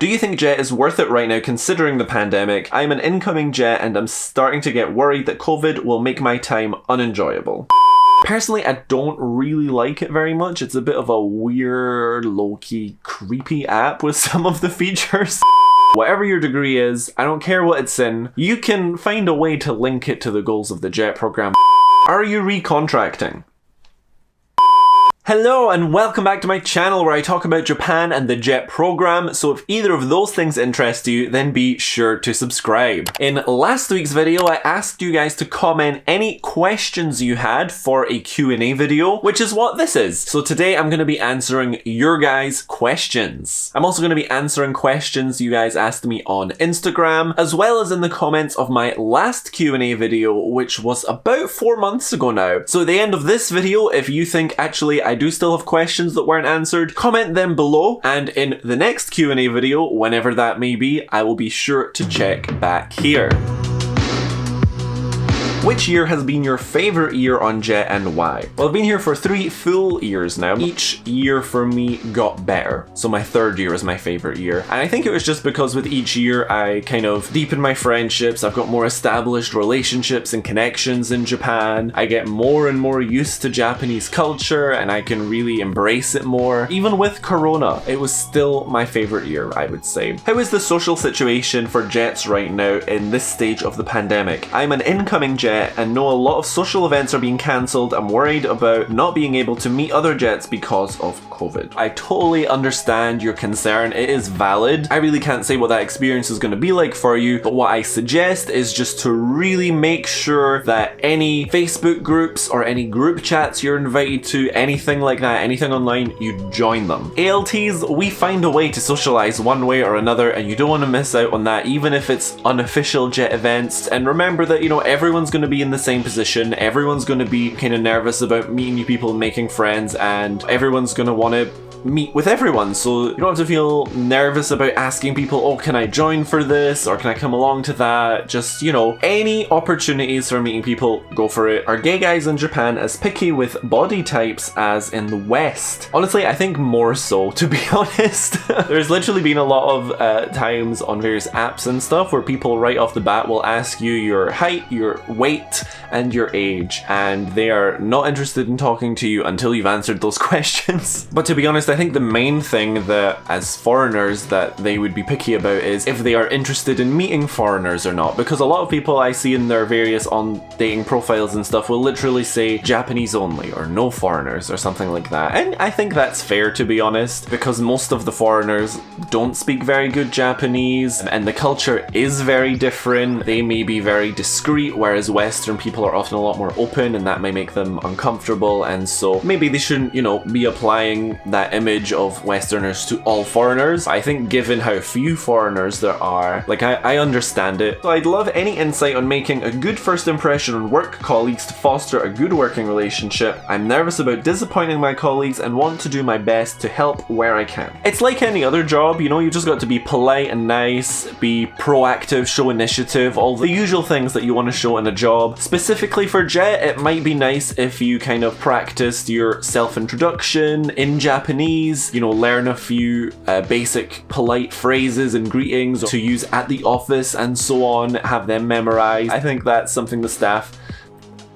Do you think jet is worth it right now considering the pandemic? I'm an incoming jet and I'm starting to get worried that COVID will make my time unenjoyable. Personally, I don't really like it very much. It's a bit of a weird, low-key, creepy app with some of the features. Whatever your degree is, I don't care what it's in, you can find a way to link it to the goals of the JET program. Are you recontracting? Hello and welcome back to my channel where I talk about Japan and the JET program, so if either of those things interest you, then be sure to subscribe. In last week's video, I asked you guys to comment any questions you had for a Q&A video, which is what this is. So today I'm going to be answering your guys' questions. I'm also going to be answering questions you guys asked me on Instagram, as well as in the comments of my last Q&A video, which was about 4 months ago now. So at the end of this video, if you think actually I do still have questions that weren't answered, comment them below, and in the next Q&A video, whenever that may be, I will be sure to check back here. Which year has been your favourite year on JET and why? Well, I've been here for 3 full years now. Each year for me got better. So my 3rd year is my favourite year. And I think it was just because with each year I kind of deepened my friendships, I've got more established relationships and connections in Japan. I get more and more used to Japanese culture and I can really embrace it more. Even with Corona, it was still my favourite year, I would say. How is the social situation for JETs right now in this stage of the pandemic? I'm an incoming JET and know a lot of social events are being cancelled. I'm worried about not being able to meet other JETs because of COVID. I totally understand your concern, it is valid. I really can't say what that experience is going to be like for you, but what I suggest is just to really make sure that any Facebook groups or any group chats you're invited to, anything like that, anything online, you join them. ALTs, we find a way to socialize one way or another and you don't want to miss out on that, even if it's unofficial JET events. And remember that, you know, everyone's going to be in the same position, everyone's going to be kind of nervous about meeting new people and making friends, and everyone's going to want to meet with everyone, so you don't have to feel nervous about asking people, oh, can I join for this, or can I come along to that? Just, you know, any opportunities for meeting people, go for it. Are gay guys in Japan as picky with body types as in the West? Honestly, I think more so, to be honest. There's literally been a lot of times on various apps and stuff where people right off the bat will ask you your height, your weight, and your age, and they are not interested in talking to you until you've answered those questions. But to be honest, I think the main thing that as foreigners that they would be picky about is if they are interested in meeting foreigners or not, because a lot of people I see in their various on dating profiles and stuff will literally say Japanese only or no foreigners or something like that, and I think that's fair, to be honest, because most of the foreigners don't speak very good Japanese and the culture is very different. They may be very discreet, whereas Western people are often a lot more open and that may make them uncomfortable, and so maybe they shouldn't, you know, be applying that image of Westerners to all foreigners. I think given how few foreigners there are, like I understand it. So I'd love any insight on making a good first impression on work colleagues to foster a good working relationship. I'm nervous about disappointing my colleagues and want to do my best to help where I can. It's like any other job, you know, you just got to be polite and nice, be proactive, show initiative, all the usual things that you want to show in a job. Specifically for JET, it might be nice if you kind of practiced your self-introduction in Japanese, you know, learn a few basic polite phrases and greetings to use at the office and so on, have them memorized. I think that's something the staff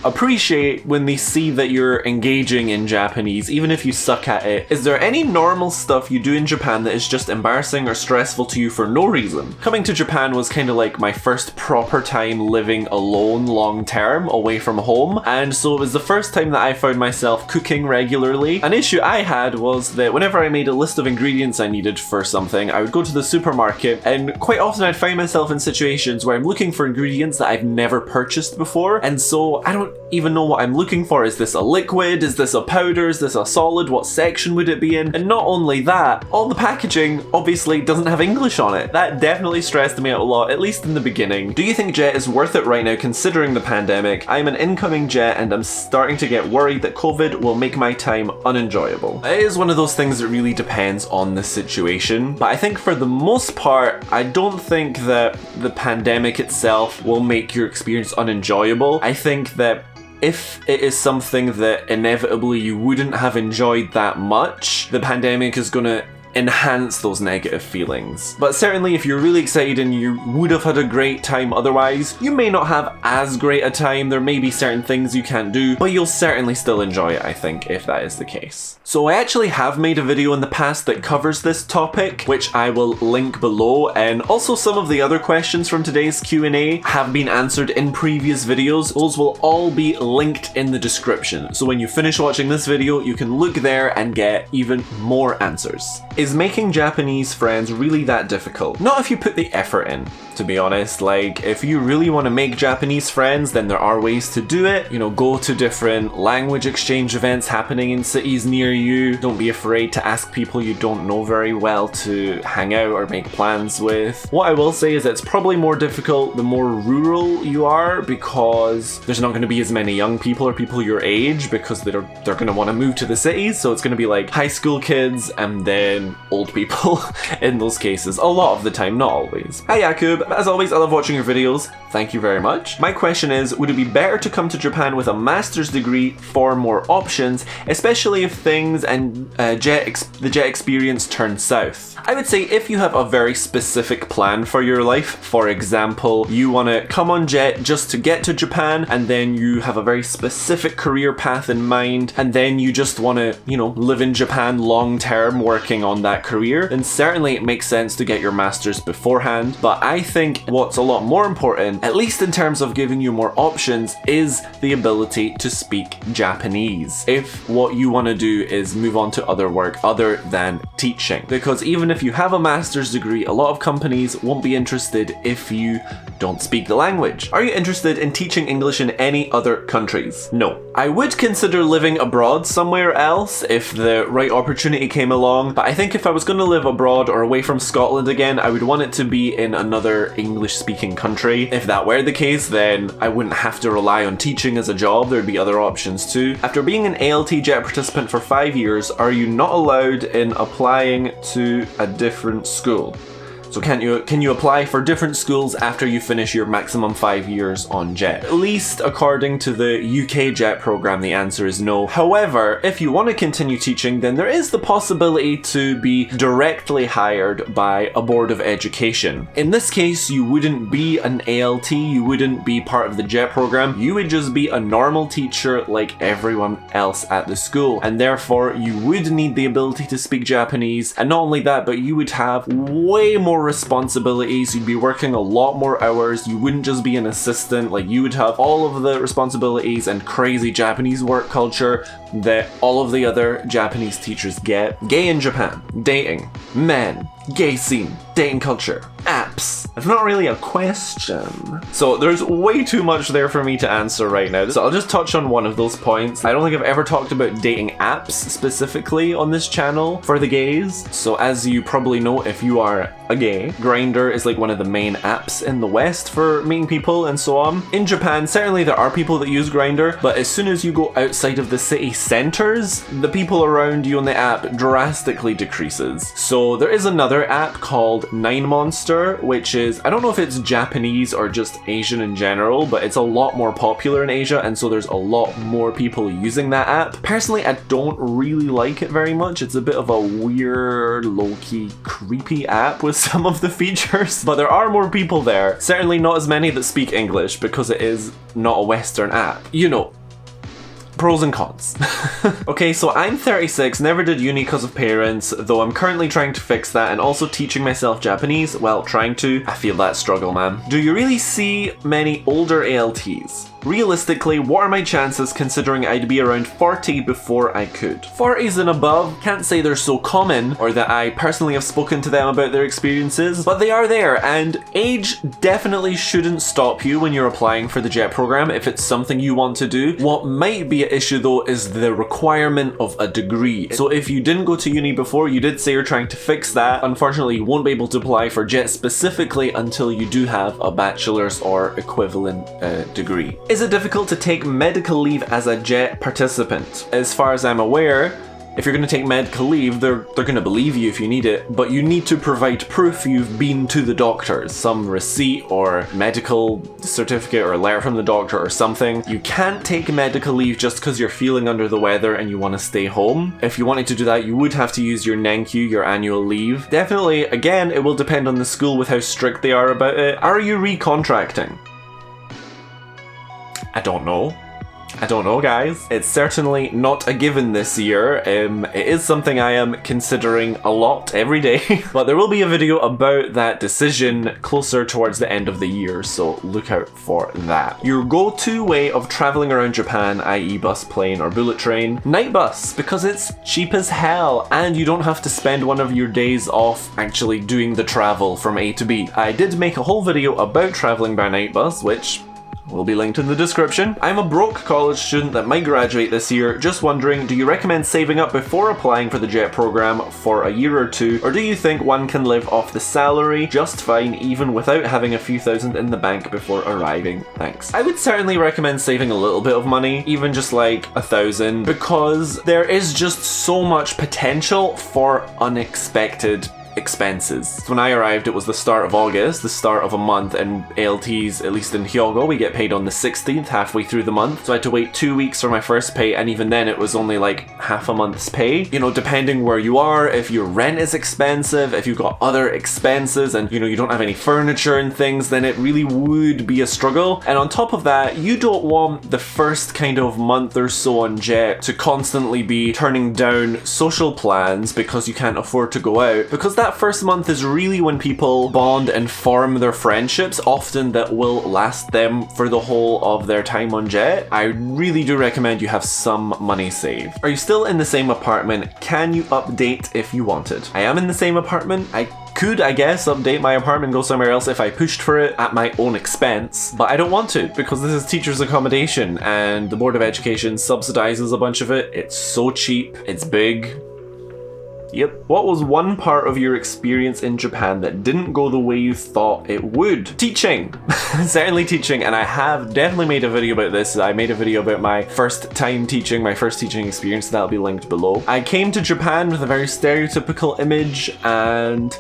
appreciate when they see that you're engaging in Japanese, even if you suck at it. Is there any normal stuff you do in Japan that is just embarrassing or stressful to you for no reason? Coming to Japan was kind of like my first proper time living alone long term away from home, and so it was the first time that I found myself cooking regularly. An issue I had was that whenever I made a list of ingredients I needed for something, I would go to the supermarket and quite often I'd find myself in situations where I'm looking for ingredients that I've never purchased before, and so I don't even know what I'm looking for. Is this a liquid? Is this a powder? Is this a solid? What section would it be in? And not only that, all the packaging obviously doesn't have English on it. That definitely stressed me out a lot, at least in the beginning. Do you think JET is worth it right now considering the pandemic? I'm an incoming JET and I'm starting to get worried that COVID will make my time unenjoyable. It is one of those things that really depends on the situation, but I think for the most part, I don't think that the pandemic itself will make your experience unenjoyable. I think that if it is something that inevitably you wouldn't have enjoyed that much, the pandemic is gonna enhance those negative feelings. But certainly if you're really excited and you would have had a great time otherwise, you may not have as great a time. There may be certain things you can't do, but you'll certainly still enjoy it, I think, if that is the case. So I actually have made a video in the past that covers this topic, which I will link below, and also some of the other questions from today's Q&A have been answered in previous videos. Those will all be linked in the description. So when you finish watching this video, you can look there and get even more answers. Is making Japanese friends really that difficult? Not if you put the effort in, to be honest. Like, if you really want to make Japanese friends, then there are ways to do it. You know, go to different language exchange events happening in cities near you. Don't be afraid to ask people you don't know very well to hang out or make plans with. What I will say is it's probably more difficult the more rural you are, because there's not going to be as many young people or people your age, because they're going to want to move to the cities. So it's going to be like high school kids and then old people in those cases. A lot of the time, not always. Hi Jakub, as always I love watching your videos. Thank you very much. My question is, would it be better to come to Japan with a master's degree for more options, especially if things and the jet experience turn south? I would say if you have a very specific plan for your life, for example, you want to come on jet just to get to Japan, and then you have a very specific career path in mind, and then you just want to, you know, live in Japan long term working on that career, then certainly it makes sense to get your master's beforehand. But I think what's a lot more important, at least in terms of giving you more options, is the ability to speak Japanese, if what you want to do is move on to other work other than teaching. Because even if you have a master's degree, a lot of companies won't be interested if you don't speak the language. Are you interested in teaching English in any other countries? No. I would consider living abroad somewhere else if the right opportunity came along, but I think if I was going to live abroad or away from Scotland again, I would want it to be in another English-speaking country. If that were the case, then I wouldn't have to rely on teaching as a job. There'd be other options too. After being an ALT jet participant for 5 years, are you not allowed in applying to a different school? So can you apply for different schools after you finish your maximum 5 years on jet? At least according to the UK jet program, the answer is no. However, if you want to continue teaching, then there is the possibility to be directly hired by a board of education. In this case, you wouldn't be an ALT, you wouldn't be part of the jet program, you would just be a normal teacher like everyone else at the school, and therefore you would need the ability to speak Japanese. And not only that, but you would have way more responsibilities. You'd be working a lot more hours. You wouldn't just be an assistant. Like, you would have all of the responsibilities and crazy Japanese work culture that all of the other Japanese teachers get. Gay in Japan, dating, men, gay scene, dating culture, apps. It's not really a question. So there's way too much there for me to answer right now. So I'll just touch on one of those points. I don't think I've ever talked about dating apps specifically on this channel for the gays. So as you probably know, if you are a gay, Grindr is like one of the main apps in the West for meeting people and so on. In Japan, certainly there are people that use Grindr, but as soon as you go outside of the city centers, the people around you on the app drastically decreases. So there is another app called 9monster, which is, I don't know if it's Japanese or just Asian in general, but it's a lot more popular in Asia, and so there's a lot more people using that app. Personally, I don't really like it very much. It's a bit of a weird, low-key, creepy app with some of the features, but there are more people there. Certainly not as many that speak English, because it is not a Western app. You know, pros and cons. Okay, so I'm 36, never did uni because of parents, though I'm currently trying to fix that and also teaching myself Japanese. Well, trying to. I feel that struggle, man. Do you really see many older ALTs? Realistically, what are my chances considering I'd be around 40 before I could? 40s and above, can't say they're so common or that I personally have spoken to them about their experiences, but they are there, and age definitely shouldn't stop you when you're applying for the JET program if it's something you want to do. What might be an issue though is the requirement of a degree. So if you didn't go to uni before, you did say you're trying to fix that, unfortunately you won't be able to apply for JET specifically until you do have a bachelor's or equivalent degree. Is it difficult to take medical leave as a JET participant? As far as I'm aware, If you're going to take medical leave, they're going to believe you if you need it, but you need to provide proof you've been to the doctors, some receipt or medical certificate or a letter from the doctor or something. You can't take medical leave just because you're feeling under the weather and you want to stay home. If you wanted to do that, you would have to use your NENQ, your annual leave. Definitely, again, it will depend on the school with how strict they are about it. Are you recontracting? I don't know. I don't know, guys. It's certainly not a given this year. It is something I am considering a lot every day, but there will be a video about that decision closer towards the end of the year, so look out for that. Your go-to way of traveling around Japan, i.e. bus, plane, or bullet train, night bus, because it's cheap as hell, and you don't have to spend one of your days off actually doing the travel from A to B. I did make a whole video about traveling by night bus, which will be linked in the description. I'm a broke college student that might graduate this year, just wondering, do you recommend saving up before applying for the JET program for a year or two, or do you think one can live off the salary just fine even without having a few thousand in the bank before arriving? Thanks. I would certainly recommend saving a little bit of money, even just like 1,000, because there is just so much potential for unexpected expenses. When I arrived, it was the start of August, the start of a month, and ALTs, at least in Hyogo, we get paid on the 16th, halfway through the month. So I had to wait 2 weeks for my first pay, and even then it was only like half a month's pay. You know, depending where you are, if your rent is expensive, if you've got other expenses, and you know, you don't have any furniture and things, then it really would be a struggle. And on top of that, you don't want the first kind of month or so on JET to constantly be turning down social plans because you can't afford to go out, because that first month is really when people bond and form their friendships, often that will last them for the whole of their time on JET. I really do recommend you have some money saved. Are you still in the same apartment? Can you update if you wanted? I am in the same apartment. I could, I guess, update my apartment and go somewhere else if I pushed for it at my own expense, but I don't want to because this is teachers' accommodation and the Board of Education subsidizes a bunch of it. It's so cheap, it's big. Yep. What was one part of your experience in Japan that didn't go the way you thought it would? Teaching! Certainly teaching, and I have definitely made a video about this. I made a video about my first time teaching, my first teaching experience, that'll be linked below. I came to Japan with a very stereotypical image, and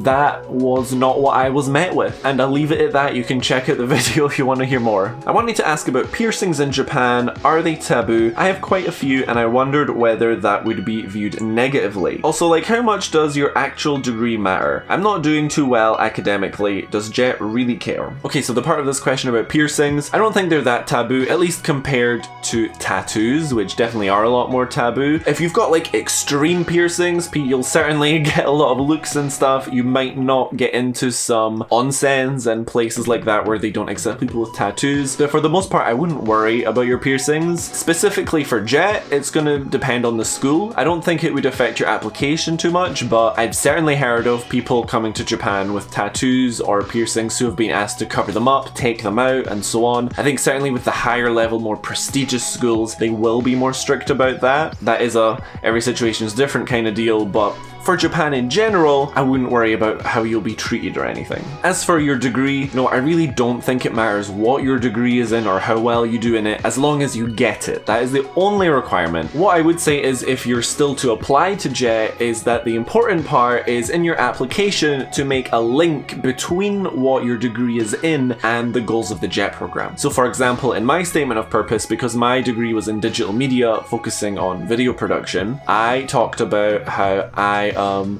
that was not what I was met with. And I'll leave it at that. You can check out the video if you want to hear more. I wanted to ask about piercings in Japan. Are they taboo? I have quite a few and I wondered whether that would be viewed negatively. Also, like, how much does your actual degree matter? I'm not doing too well academically. Does JET really care? Okay, so the part of this question about piercings, I don't think they're that taboo, at least compared to tattoos, which definitely are a lot more taboo. If you've got like extreme piercings, you'll certainly get a lot of looks and stuff. You might not get into some onsens and places like that where they don't accept people with tattoos, but for the most part I wouldn't worry about your piercings. Specifically for JET, it's gonna depend on the school. I don't think it would affect your application too much, but I've certainly heard of people coming to Japan with tattoos or piercings who have been asked to cover them up, take them out, and so on. I think certainly with the higher level, more prestigious schools, they will be more strict about that. That is a every situation is different kind of deal, but for Japan in general, I wouldn't worry about how you'll be treated or anything. As for your degree, no, I really don't think it matters what your degree is in or how well you do in it, as long as you get it. That is the only requirement. What I would say is, if you're still to apply to JET, is that the important part is in your application to make a link between what your degree is in and the goals of the JET program. So for example, in my statement of purpose, because my degree was in digital media, focusing on video production, I talked about how I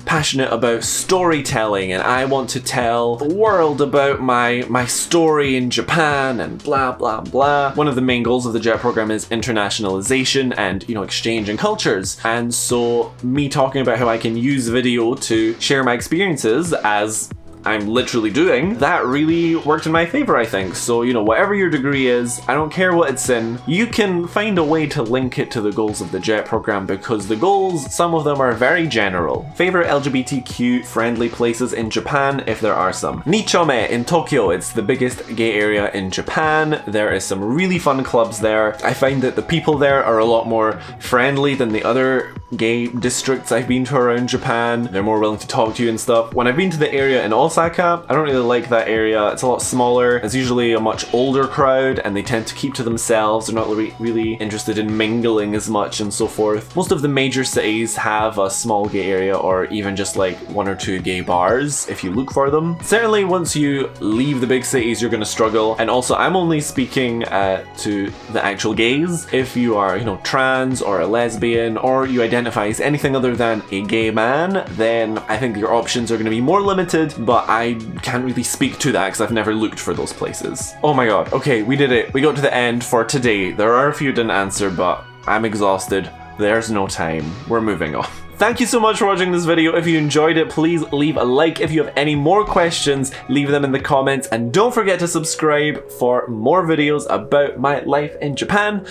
passionate about storytelling and I want to tell the world about my story in Japan and blah blah blah. One of the main goals of the JET program is internationalization and, you know, exchanging cultures, and so me talking about how I can use video to share my experiences, as I'm literally doing, that really worked in my favor, I think. So, you know, whatever your degree is, I don't care what it's in, you can find a way to link it to the goals of the JET program, because the goals, some of them are very general. Favorite LGBTQ friendly places in Japan, if there are some. Nichome in Tokyo, it's the biggest gay area in Japan. There is some really fun clubs there. I find that the people there are a lot more friendly than the other gay districts I've been to around Japan. They're more willing to talk to you and stuff. When I've been to the area in Osaka, I don't really like that area. It's a lot smaller. It's usually a much older crowd and they tend to keep to themselves. They're not really interested in mingling as much and so forth. Most of the major cities have a small gay area or even just like 1 or 2 gay bars if you look for them. Certainly once you leave the big cities, you're going to struggle. And also I'm only speaking to the actual gays. If you are, you know, trans or a lesbian or you identify as anything other than a gay man, then I think your options are going to be more limited, but I can't really speak to that because I've never looked for those places. Oh my god. Okay, we did it. We got to the end for today. There are a few didn't answer, but I'm exhausted. There's no time. We're moving on. Thank you so much for watching this video. If you enjoyed it, please leave a like. If you have any more questions, leave them in the comments. And don't forget to subscribe for more videos about my life in Japan.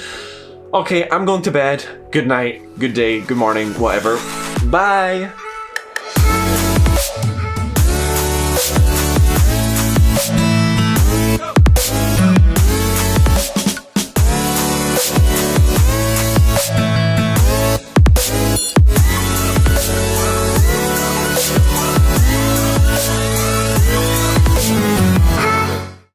Okay, I'm going to bed. Good night, good day, good morning, whatever. Bye!